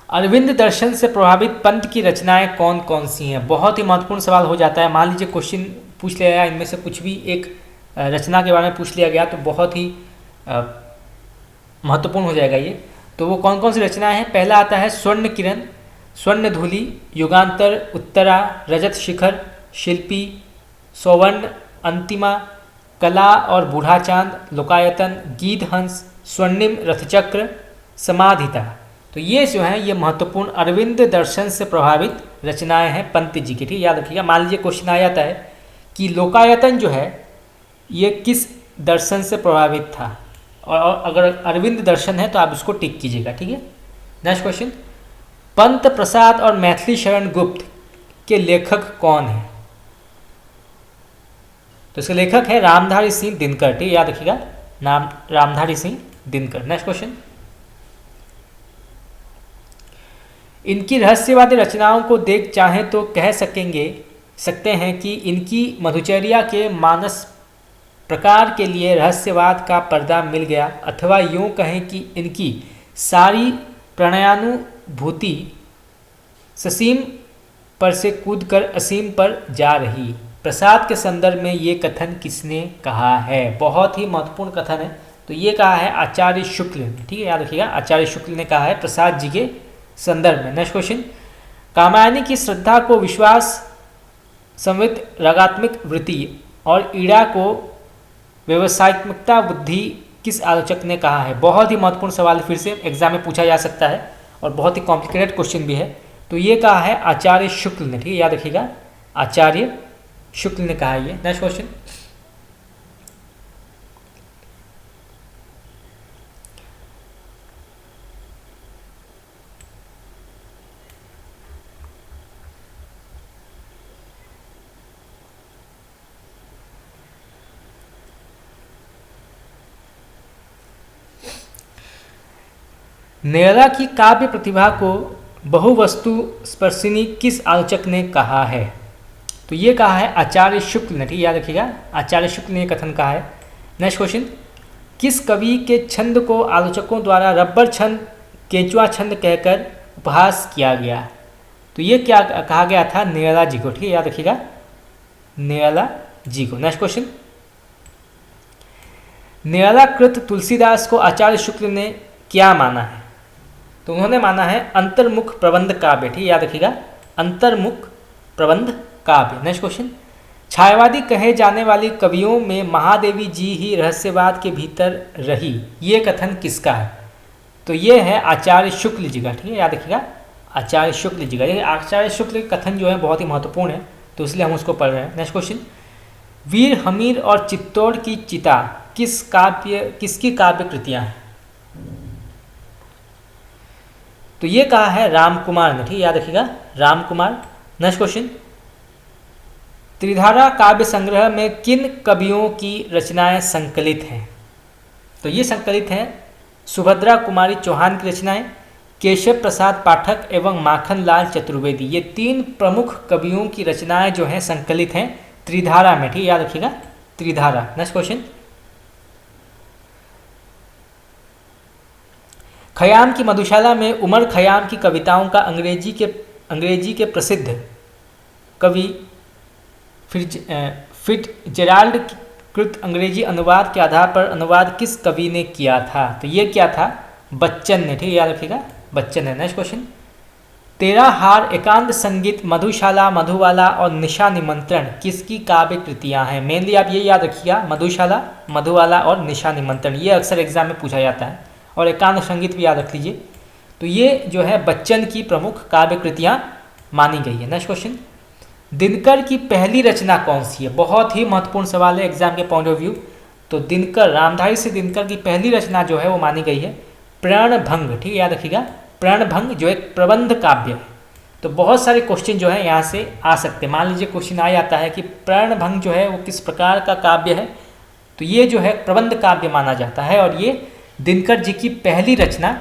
अरविंद दर्शन से प्रभावित पंत की रचनाएं कौन कौन सी हैं? बहुत ही महत्वपूर्ण सवाल हो जाता है। मान लीजिए क्वेश्चन पूछ लिया गया, इनमें से कुछ भी एक रचना के बारे में पूछ लिया गया तो बहुत ही महत्वपूर्ण हो जाएगा ये। तो वो कौन कौन सी रचनाएं हैं? पहला आता है स्वर्ण किरण, स्वर्ण धूलि, युगांतर, उत्तरा, रजत शिखर, शिल्पी, सौवर्ण, अंतिमा, कला और बूढ़ा चांद, लोकायतन, गीत हंस, स्वर्णिम रथचक्र, समाधिता। तो ये जो है ये महत्वपूर्ण अरविंद दर्शन से प्रभावित रचनाएं हैं पंत जी की, ठीक है, याद रखिएगा। मान लीजिए क्वेश्चन आ जाता है कि लोकायतन जो है ये किस दर्शन से प्रभावित था, और अगर अरविंद दर्शन है तो आप इसको टिक कीजिएगा, ठीक है। नेक्स्ट क्वेश्चन, पंत प्रसाद और मैथिली शरण गुप्त के लेखक कौन है? तो इसके लेखक है रामधारी सिंह दिनकर, ठीक है, याद रखिएगा, नाम रामधारी सिंह दिनकर। नेक्स्ट क्वेश्चन, इनकी रहस्यवादी रचनाओं को देख चाहें तो कह सकते हैं कि इनकी मधुचर्या के मानस प्रकार के लिए रहस्यवाद का पर्दा मिल गया, अथवा यूँ कहें कि इनकी सारी प्रणयानुभूति ससीम पर से कूदकर असीम पर जा रही। प्रसाद के संदर्भ में ये कथन किसने कहा है? बहुत ही महत्वपूर्ण कथन है। तो ये कहा है आचार्य शुक्ल ने, ठीक है, याद रखिएगा, आचार्य शुक्ल ने कहा है प्रसाद जी के संदर्भ में। नेक्स्ट क्वेश्चन, कामायनी की श्रद्धा को विश्वास संवित रागात्मक वृत्ति और ईड़ा को व्यवसायिकता बुद्धि किस आलोचक ने कहा है? बहुत ही महत्वपूर्ण सवाल, फिर से एग्जाम में पूछा जा सकता है और बहुत ही कॉम्प्लिकेटेड क्वेश्चन भी है। तो ये कहा है आचार्य शुक्ल ने, ठीक है, याद रखिएगा, आचार्य शुक्ल ने कहा ये। नेक्स्ट क्वेश्चन, नेरा की काव्य प्रतिभा को बहुवस्तु स्पर्शिनी किस आलोचक ने कहा है? तो ये कहा है आचार्य शुक्ल ने, ठीक है, याद रखिएगा, आचार्य शुक्ल ने कथन कहा है। नेक्स्ट क्वेश्चन, किस कवि के छंद को आलोचकों द्वारा रबर छंद, केंचुआ छंद कहकर उपहास किया गया? तो ये क्या कहा गया था? नेरा जी को, ठीक है, याद रखिएगा, नेरा जी को। नेक्स्ट क्वेश्चन, नेरा कृत तुलसीदास को आचार्य शुक्ल ने क्या माना है? तो उन्होंने माना है अंतर्मुख प्रबंध काव्य, ठीक है, याद रखिएगा, अंतर्मुख प्रबंध काव्य। नेक्स्ट क्वेश्चन, छायावादी कहे जाने वाली कवियों में महादेवी जी ही रहस्यवाद के भीतर रही, ये कथन किसका है? तो ये है आचार्य शुक्ल जी का, ठीक है, याद रखिएगा, आचार्य शुक्ल जी का। ये आचार्य शुक्ल कथन जो है बहुत ही महत्वपूर्ण है, तो इसलिए हम उसको पढ़ रहे हैं। नेक्स्ट क्वेश्चन, वीर हमीर और चित्तौड़ की चिता किसकी काव्य कृतियाँ हैं? तो ये कहा है राम कुमार ने, ठीक है, याद रखिएगा, राम कुमार। नेक्स्ट क्वेश्चन, त्रिधारा काव्य संग्रह में किन कवियों की रचनाएं संकलित हैं? तो ये संकलित हैं सुभद्रा कुमारी चौहान की रचनाएं, केशव प्रसाद पाठक एवं माखन लाल चतुर्वेदी। ये तीन प्रमुख कवियों की रचनाएं जो हैं संकलित हैं त्रिधारा में, ठीक है, याद रखिएगा, त्रिधारा। नेक्स्ट क्वेश्चन, खयाम की मधुशाला में उमर खयाम की कविताओं का अंग्रेजी के प्रसिद्ध कवि फिट्जजेराल्ड कृत अंग्रेजी अनुवाद के आधार पर अनुवाद किस कवि ने किया था? तो ये क्या था? बच्चन ने, ठीक है, याद रखिएगा, बच्चन है। नेक्स्ट क्वेश्चन, तेरा हार, एकांत संगीत, मधुशाला, मधुबाला और निशा निमंत्रण किसकी काव्य कृतियाँ हैं? मेनली आप ये याद रखिएगा, मधुशाला, मधुबाला और निशा निमंत्रण, ये अक्सर एग्जाम में पूछा जाता है, और एकांत संगीत भी याद रख लीजिए। तो ये जो है बच्चन की प्रमुख काव्य कृतियाँ मानी गई है। नेक्स्ट क्वेश्चन, दिनकर की पहली रचना कौन सी है? बहुत ही महत्वपूर्ण सवाल है एग्जाम के पॉइंट ऑफ व्यू। तो दिनकर, रामधारी से दिनकर की पहली रचना जो है वो मानी गई है प्रणभंग, ठीक है, याद रखिएगा, प्रणभंग जो एक प्रबंध काव्य है। तो बहुत सारे क्वेश्चन जो है यहाँ से आ सकते हैं। मान लीजिए क्वेश्चन आ जाता है कि प्रणभंग जो है वो किस प्रकार का काव्य है, तो ये जो है प्रबंध काव्य माना जाता है, और ये दिनकर जी की पहली रचना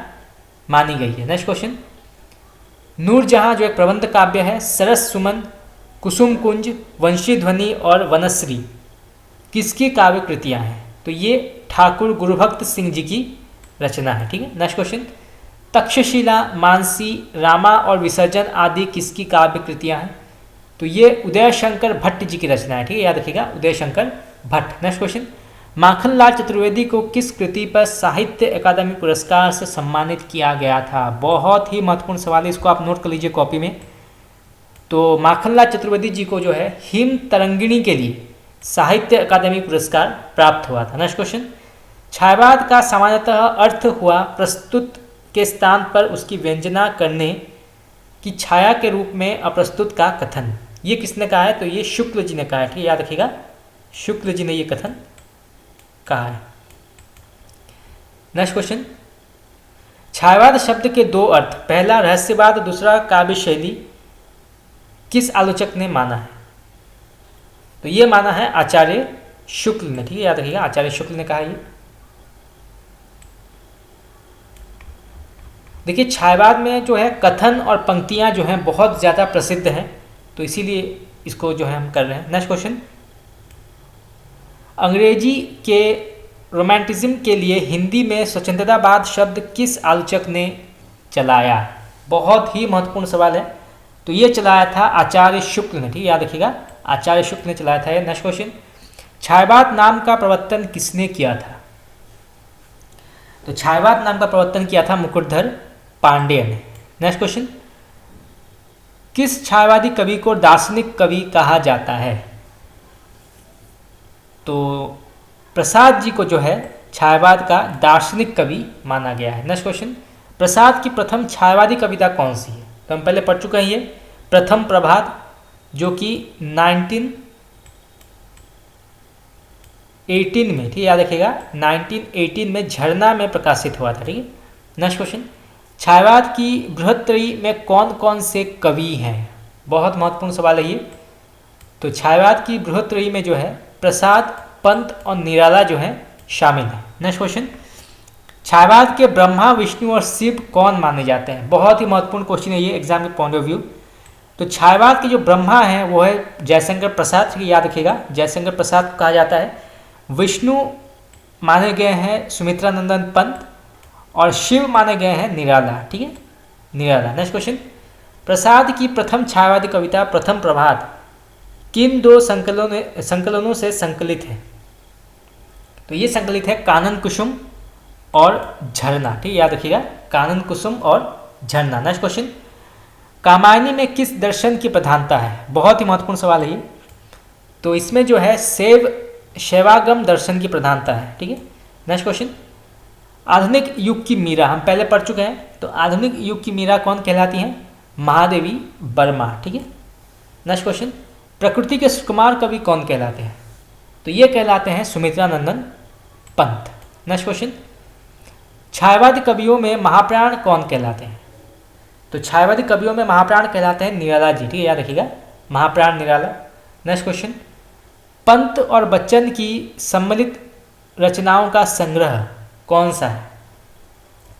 मानी गई है। नेक्स्ट क्वेश्चन, नूरजहां जो एक प्रबंध काव्य है, सरस सुमन, कुसुम कुंज, वंशी ध्वनि और वनश्री किसकी काव्य कृतियाँ हैं? तो ये ठाकुर गुरुभक्त सिंह जी की रचना है, ठीक है। नेक्स्ट क्वेश्चन, तक्षशिला, मानसी, रामा और विसर्जन आदि किसकी काव्य कृतियाँ हैं? तो ये उदय शंकर भट्ट जी की रचना है, ठीक है, याद रखिएगा, उदय शंकर भट्ट। नेक्स्ट क्वेश्चन, माखनलाल चतुर्वेदी को किस कृति पर साहित्य अकादमी पुरस्कार से सम्मानित किया गया था? बहुत ही महत्वपूर्ण सवाल है, इसको आप नोट कर लीजिए कॉपी में। तो माखनलाल चतुर्वेदी जी को जो है हिम तरंगिणी के लिए साहित्य अकादमी पुरस्कार प्राप्त हुआ था। नेक्स्ट क्वेश्चन, छायावाद का सामान्यतः अर्थ हुआ प्रस्तुत के स्थान पर उसकी व्यंजना करने की छाया के रूप में अप्रस्तुत का कथन। ये किसने कहा है? तो ये शुक्ल जी ने कहा है, ठीक है, याद रखिएगा, शुक्ल जी ने ये कथन कहा है। नेक्स्ट क्वेश्चन, छायावाद शब्द के दो अर्थ, पहला रहस्यवाद, दूसरा काव्य शैली, किस आलोचक ने माना है? तो ये माना है आचार्य शुक्ल ने, ठीक है, याद रखिएगा, आचार्य शुक्ल ने कहा ये। देखिए छायावाद में जो है कथन और पंक्तियां जो हैं बहुत ज़्यादा प्रसिद्ध हैं, तो इसीलिए इसको जो है हम कर रहे हैं। नेक्स्ट क्वेश्चन, अंग्रेजी के रोमांटिज्म के लिए हिंदी में स्वतंत्रतावाद शब्द किस आलोचक ने चलाया? बहुत ही महत्वपूर्ण सवाल है। तो ये चलाया था आचार्य शुक्ल ने, ठीक है, याद रखिएगा, आचार्य शुक्ल ने चलाया था ये। नेक्स्ट क्वेश्चन, छायावाद नाम का प्रवर्तन किसने किया था? तो छायावाद नाम का प्रवर्तन किया था मुकुटधर पांडेय ने। नेक्स्ट क्वेश्चन, किस छायावादी कवि को दार्शनिक कवि कहा जाता है? तो प्रसाद जी को जो है छायावाद का दार्शनिक कवि माना गया है। नेक्स्ट क्वेश्चन, प्रसाद की प्रथम छायावादी कविता कौन सी है? तो हम पहले पढ़ चुके हैं ये प्रथम प्रभात, जो कि 1918 में, ठीक याद रखिएगा, 1918 में झरना में प्रकाशित हुआ था, ठीक है। नेक्स्ट क्वेश्चन, छायावाद की बृहत्त्रयी में कौन कौन से कवि हैं? बहुत महत्वपूर्ण सवाल है ये। तो छायावाद की बृहत्त्रयी में जो है प्रसाद, पंत और निराला जो है शामिल है। नेक्स्ट क्वेश्चन, छायावाद के ब्रह्मा, विष्णु और शिव कौन माने जाते हैं? बहुत ही महत्वपूर्ण क्वेश्चन है ये एग्जाम के पॉइंट ऑफ व्यू। तो छायावाद के जो ब्रह्मा हैं वो है जयशंकर प्रसाद, याद रखिएगा, जयशंकर प्रसाद को कहा जाता है। विष्णु माने गए हैं सुमित्रा नंदन पंत, और शिव माने गए हैं निराला, ठीक है, निराला। नेक्स्ट क्वेश्चन, प्रसाद की प्रथम छायावादी कविता प्रथम प्रभात किन दो संकलनों से संकलित है? तो ये संकलित है कानन कुसुम और झरना, ठीक, याद रखिएगा, कानन कुसुम और झरना। नेक्स्ट क्वेश्चन, कामायनी में किस दर्शन की प्रधानता है? बहुत ही महत्वपूर्ण सवाल है ये। तो इसमें जो है शैवागम दर्शन की प्रधानता है, ठीक है। नेक्स्ट क्वेश्चन, आधुनिक युग की मीरा, हम पहले पढ़ चुके हैं। तो आधुनिक युग की मीरा कौन कहलाती हैं? महादेवी वर्मा, ठीक है। नेक्स्ट क्वेश्चन, प्रकृति के सुकुमार कवि कौन कहलाते हैं? तो ये कहलाते हैं सुमित्रा नंदन पंत। नेक्स्ट क्वेश्चन, छायावादी कवियों में महाप्राण कौन कहलाते हैं? तो छायावादी कवियों में महाप्राण कहलाते हैं निराला जी, ठीक है, याद रखिएगा, महाप्राण निराला। नेक्स्ट क्वेश्चन, पंत और बच्चन की सम्मिलित रचनाओं का संग्रह कौन सा है?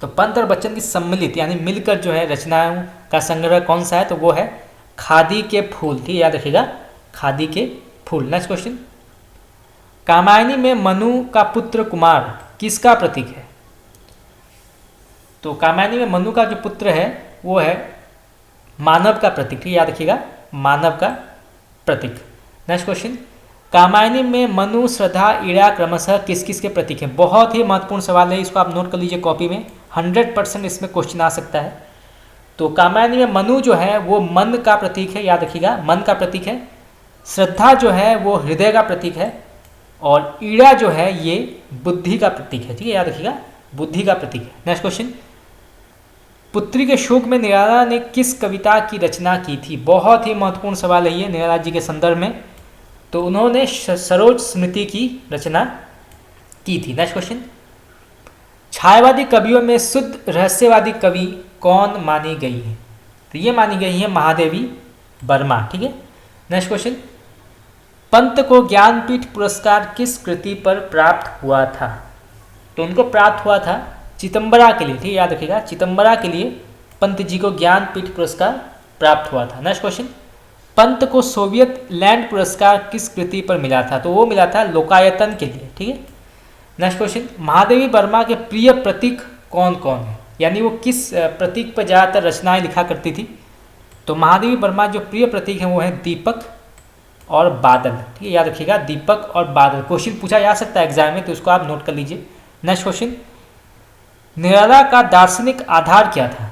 तो पंत और बच्चन की सम्मिलित यानी मिलकर जो है रचनाओं का संग्रह कौन सा है? तो वो है खादी के फूल, ठीक है, याद रखिएगा, खादी के फूल। नेक्स्ट क्वेश्चन, कामायनी में मनु का पुत्र कुमार किसका प्रतीक है? तो कामायनी में मनु का जो पुत्र है वो है मानव का प्रतीक, ठीक है, याद रखिएगा, मानव का प्रतीक। नेक्स्ट क्वेश्चन, कामायनी में मनु, श्रद्धा, ईड़ा क्रमशः किस किस के प्रतीक हैं? बहुत ही महत्वपूर्ण सवाल है, इसको आप नोट कर लीजिए कॉपी में, 100% इसमें क्वेश्चन आ सकता है। तो कामायनी में मनु जो है वो मन का प्रतीक है, याद रखिएगा, मन का प्रतीक है। श्रद्धा जो है वो हृदय का प्रतीक है, और ईड़ा जो है ये बुद्धि का प्रतीक है, ठीक है, याद रखिएगा, बुद्धि का प्रतीक है। नेक्स्ट क्वेश्चन, पुत्री के शोक में निराला ने किस कविता की रचना की थी? बहुत ही महत्वपूर्ण सवाल है ये निराला जी के संदर्भ में। तो उन्होंने सरोज स्मृति की रचना की थी। नेक्स्ट क्वेश्चन, छायावादी कवियों में शुद्ध रहस्यवादी कवि कौन मानी गई है? तो ये मानी गई है महादेवी वर्मा, ठीक है। नेक्स्ट क्वेश्चन, पंत को ज्ञानपीठ पुरस्कार किस कृति पर प्राप्त हुआ था? तो उनको प्राप्त हुआ था चिदंबरा के लिए, ठीक है, याद रखिएगा, चिदंबरा के लिए पंत जी को ज्ञानपीठ पुरस्कार प्राप्त हुआ था। नेक्स्ट क्वेश्चन, पंत को सोवियत लैंड पुरस्कार किस कृति पर मिला था? तो वो मिला था लोकायतन के लिए, ठीक है। नेक्स्ट क्वेश्चन, महादेवी वर्मा के प्रिय प्रतीक कौन कौन है? यानी वो किस प्रतीक पर ज़्यादातर रचनाएं लिखा करती थी? तो महादेवी वर्मा जो प्रिय प्रतीक हैं वो है दीपक और बादल, ठीक है, याद रखिएगा, दीपक और बादल। क्वेश्चन पूछा जा सकता है एग्जाम में, तो उसको आप नोट कर लीजिए। नेक्स्ट क्वेश्चन, निराला का दार्शनिक आधार क्या था?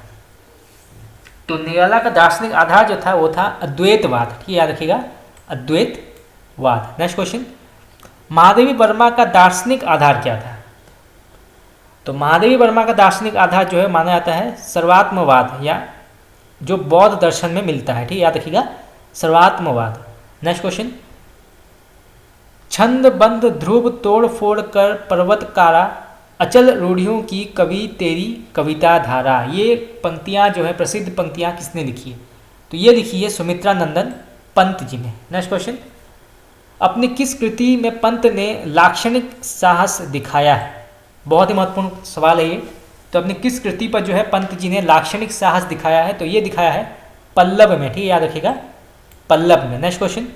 तो निराला का दार्शनिक आधार जो था वो था अद्वैतवाद, ठीक है, याद रखिएगा, अद्वैतवाद। नेक्स्ट क्वेश्चन, महादेवी वर्मा का दार्शनिक आधार क्या था? तो महादेवी वर्मा का दार्शनिक आधार जो है माना जाता है सर्वात्मवाद, या जो बौद्ध दर्शन में मिलता है। ठीक, याद रखिएगा, सर्वात्मवाद। नेक्स्ट क्वेश्चन, छंद बंद ध्रुव तोड़ फोड़ कर पर्वत कारा, अचल रूढ़ियों की कवि तेरी कविता धारा। ये पंक्तियाँ जो है, प्रसिद्ध पंक्तियाँ किसने लिखी है? तो ये लिखी है सुमित्रा नंदन पंत जी ने। नेक्स्ट क्वेश्चन, अपनी किस कृति में पंत ने लाक्षणिक साहस दिखाया है? बहुत ही महत्वपूर्ण सवाल है ये। तो अपनी किस कृति पर जो है पंत जी ने लाक्षणिक साहस दिखाया है? तो ये दिखाया है पल्लव में। ठीक है, याद रखिएगा, पल्लव में। नेक्स्ट क्वेश्चन,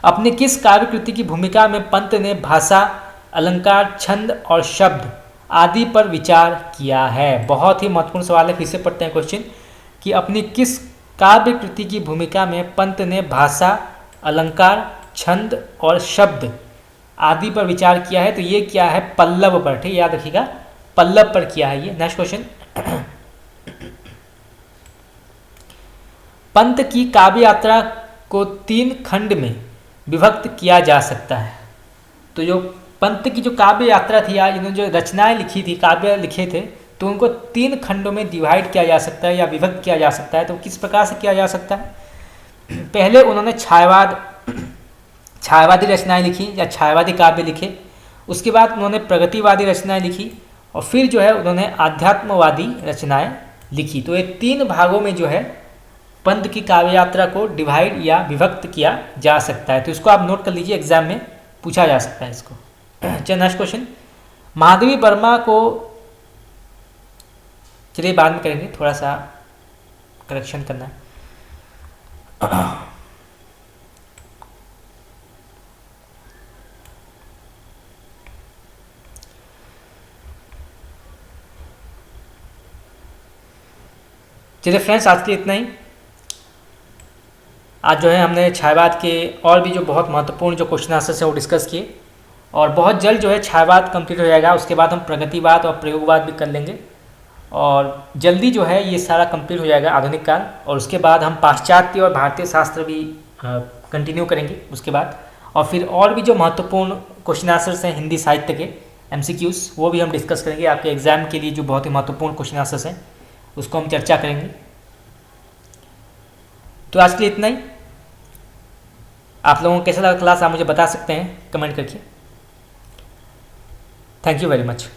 अपनी किस काव्य कृति की भूमिका में पंत ने भाषा, अलंकार, छंद और शब्द आदि पर विचार किया है? बहुत ही महत्वपूर्ण सवाल है, फिर से पढ़ते हैं क्वेश्चन, कि अपनी किस काव्य कृति की भूमिका में पंत ने भाषा, अलंकार, छंद और शब्द आदि पर विचार किया है? तो ये क्या है? पल्लव पर। ठीक, याद रखिएगा, पल्लव पर किया है ये। नेक्स्ट क्वेश्चन, पंत की काव्य यात्रा को 3 खंड में विभक्त किया जा सकता है। तो जो पंत की जो काव्य यात्रा थी, या इन्होंने जो रचनाएं लिखी थी, काव्य लिखे थे, तो उनको 3 खंडों में डिवाइड किया जा सकता है या विभक्त किया जा सकता है। तो किस प्रकार से किया जा सकता है? पहले उन्होंने छायावादी रचनाएं लिखी या छायावादी काव्य लिखे, उसके बाद उन्होंने प्रगतिवादी रचनाएं लिखी, और फिर जो है उन्होंने आध्यात्मवादी रचनाएं लिखी। तो ये 3 भागों में जो है पंत की काव्य यात्रा को डिवाइड या विभक्त किया जा सकता है। तो इसको आप नोट कर लीजिए, एग्जाम में पूछा जा सकता है इसको। चलिए नेक्स्ट क्वेश्चन, महादेवी वर्मा को, चलिए बाद में करेंगे, थोड़ा सा करेक्शन करना है। चलिए फ्रेंड्स, आज के लिए इतना ही। आज जो है हमने छायावाद के और भी जो बहुत महत्वपूर्ण जो क्वेश्चन आंसर्स हैं वो डिस्कस किए, और बहुत जल्द जो है छायावाद कंप्लीट हो जाएगा। उसके बाद हम प्रगतिवाद और प्रयोगवाद भी कर लेंगे, और जल्दी जो है ये सारा कंप्लीट हो जाएगा, आधुनिक काल। और उसके बाद हम पाश्चात्य और भारतीय शास्त्र भी कंटिन्यू करेंगे उसके बाद। और फिर और भी जो महत्वपूर्ण क्वेश्चन आंसर्स हैं हिंदी साहित्य के MCQs, वो भी हम डिस्कस करेंगे। आपके एग्जाम के लिए जो बहुत ही महत्वपूर्ण क्वेश्चन आंसर्स हैं उसको हम चर्चा करेंगे। तो आज के लिए इतना ही। आप लोगों को कैसा लगा क्लास, आप मुझे बता सकते हैं कमेंट करके। Thank you very much.